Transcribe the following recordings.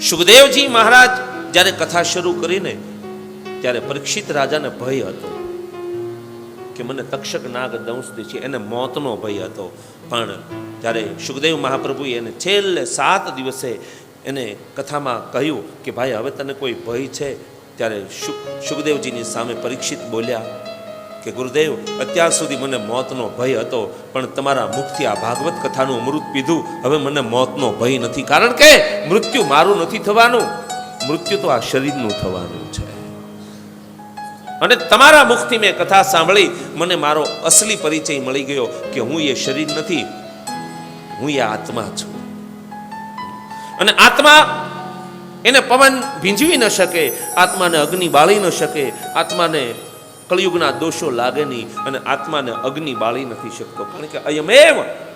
સુખદેવજી મહારાજ જ્યારે કથા શરૂ કરીને ત્યારે પરીક્ષિત રાજાને ભય હતો કે મને તક્ષક નાગ દંશથી છે, એને મોતનો ભય હતો. પણ ત્યારે સુખદેવ મહાપ્રભુએ એને છેલ્લે 7 દિવસે એને કથામાં કહ્યું કે ભાઈ હવે તને કોઈ ભય છે? ત્યારે સુખદેવજીની સામે પરીક્ષિત બોલ્યા કે ગુરુદેવ, અત્યાર સુધી મને મોતનો ભય હતો, પણ તમારા મુખથી આ ભાગવત કથાનું અમૃત પીધું, હવે મને મોતનો ભય નથી. કારણ કે મૃત્યુ મારું નથી થવાનું, મૃત્યુ તો આ શરીરનું થવાનું છે. અને તમારા મુખથી મેં કથા સાંભળી, મને મારો અસલી પરિચય મળી ગયો કે હું એ શરીર નથી, હું એ આત્મા છું. અને આત્મા એને પવન ભીંજવી ન શકે, આત્માને અગ્નિ બાળી ન શકે, આત્માને કળિયુગના દોષો લાગે નહીં, અને આત્માને અગ્નિ બાળી નથી શકતો. કારણ કે અયમેવ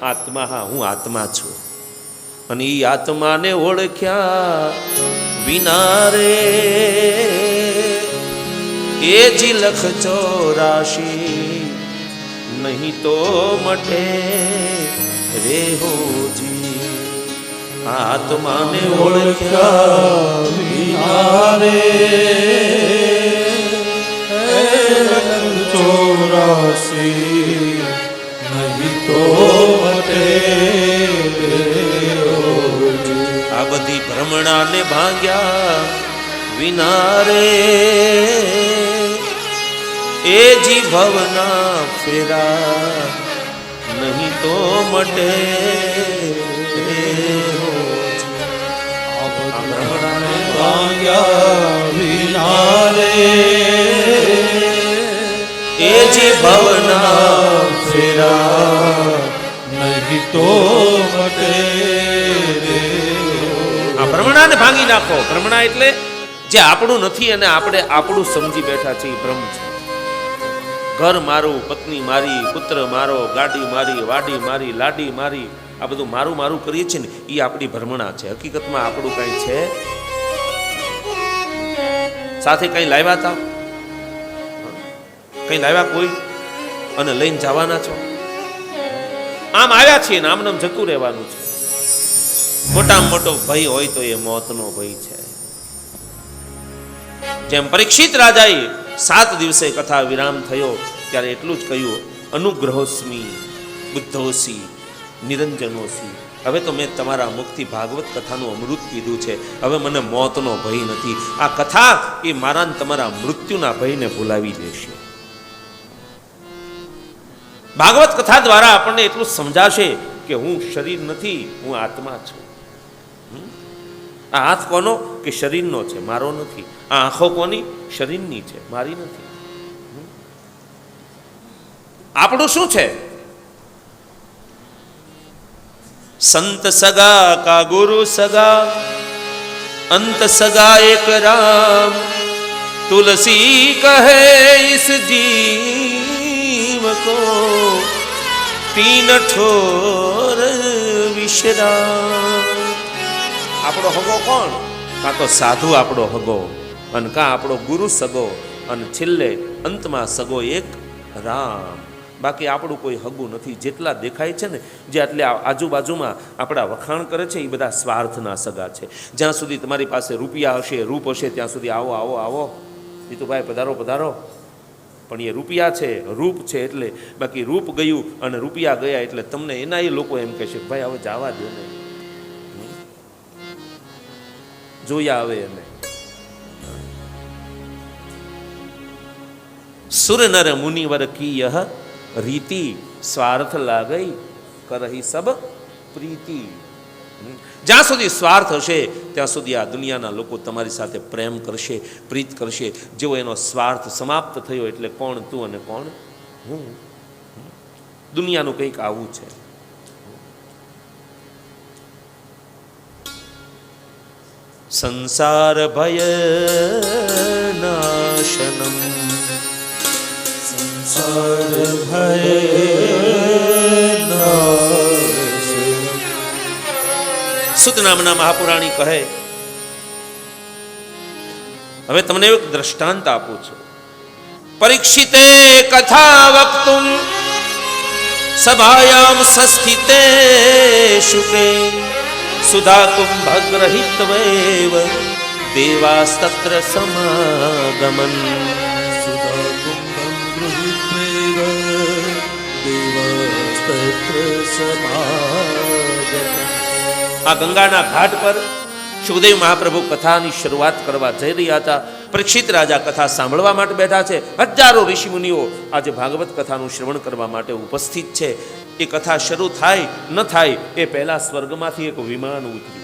આત્મા, હા હું આત્મા છું. અને એ આત્માને ઓળખ્યા વિના રે એ જી લખ 84 નહીં તો મટે રે હોજી. આત્માને ઓળખ્યા વિના રે 84 નહીં તો મટે. આ બધી ભ્રમણાને ભાંગ્યા વિના રે એ જી ભવના ફેરા નહીં તો મટે. ભ્રમણાને ભાંગ્યા વિના રે એ જી ભવના ફેરા નહીં તો મટે. આ ભ્રમણાને ભાંગી નાખો. ભ્રમણા એટલે જે આપણું નથી અને આપણે આપણું સમજી બેઠા છે, એ ભ્રમ છે. ઘર મારું, પત્ની મારી, પુત્ર મારો, ગાડી મારી, વાડી મારી, લાડી મારી, આ બધું મારું મારું કરીએ છીએ ને, એ આપણી ભ્રમણા છે. હકીકતમાં આપણું કંઈ છે સાથે કંઈ લાવ્યા હતા, કંઈ લાવ્યા કોઈ અને લઈને જવાના છો? આમ આવ્યા છીએ ને આમ નામ જતું રહેવાનું છે. મોટામાં મોટો ભય હોય તો એ મોતનો ભય છે. જેમ પરીક્ષિત રાજાએ 7 દિવસે કથા વિરામ થયો ત્યારે એટલું જ કહ્યું, અનુગ્રહોસ્મી બુદ્ધોસી નિરંજનોસી. હવે તો મેં તમારા મુખથી ભાગવત કથાનું અમૃત પીધું છે, હવે મને મોતનો ભય નથી. આ કથા એ મારા ને તમારા મૃત્યુના ભયને ભૂલાવી દેશે. ભાગવત કથા દ્વારા આપણને એટલું સમજાશે કે હું શરીર નથી, હું આત્મા છું. આ હાથ કોનો? કે શરીરનો છે, મારો નથી. આ આંખો કોની? શરીરની છે, મારી નથી. આપણું શું છે? સંત સગા કા ગુરુ સગા, અંત સગા એક રામ. તુલસી કહે ઇસ જીવ કો, તીન ઠોર વિશ્રામ. આપણો હગો કોણ? કાં તો સાધુ આપણો હગો, અને કાં આપણો ગુરુ સગો, અને છેલ્લે અંતમાં સગો એક રામ. બાકી આપણું કોઈ હગું નથી. જેટલા દેખાય છે ને, જે એટલે આજુબાજુમાં આપણા વખાણ કરે છે, એ બધા સ્વાર્થના સગા છે. જ્યાં સુધી તમારી પાસે રૂપિયા હશે, રૂપ હશે, ત્યાં સુધી આવો આવો આવો જીતુભાઈ પધારો પધારો. પણ એ રૂપિયા છે, રૂપ છે એટલે. બાકી રૂપ ગયું અને રૂપિયા ગયા એટલે તમને એના એ લોકો એમ કહેશે કે ભાઈ હવે જવા દો ને, જોયા આવે એને. સુર નર મુનિવર કી યહ રીતિ, સ્વાર્થ લાગઈ કરહી સબ પ્રીતિ. જ્યાં સુધી સ્વાર્થ હશે ત્યાં સુધી આ દુનિયાના લોકો તમારી સાથે પ્રેમ કરશે, પ્રીત કરશે. જેવો એનો સ્વાર્થ સમાપ્ત થયો એટલે કોણ તું અને કોણ હું. દુનિયાનું કંઈક આવું છે. સંસાર ભય નાશનમ, સંસાર ભય નાશનમ. સુત નામના મહાપુરાણી કહે, હવે તમને એક દ્રષ્ટાંત આપું છું. પરીક્ષિતે કથા વક્તુમ સભાયામ સસ્થિતે શુકે સુધા કુંભગ્રહિત્વેવ દેવાસ્તત્ર સમાગમન. સુધા કુંભં ગૃહીત્વેવ દેવસ્તત્ર સમાગમન. આ ગંગાના ઘાટ પર સુખદેવ મહાપ્રભુ કથાની શરૂઆત કરવા જઈ રહ્યા હતા. પરીક્ષિત રાજા કથા સાંભળવા માટે બેઠા છે. હજારો ઋષિમુનિઓ આજે ભાગવત કથાનું શ્રવણ કરવા માટે ઉપસ્થિત છે. એ કથા શરૂ થાય ન થાય એ પહેલા સ્વર્ગમાંથી એક વિમાન ઉતર્યું.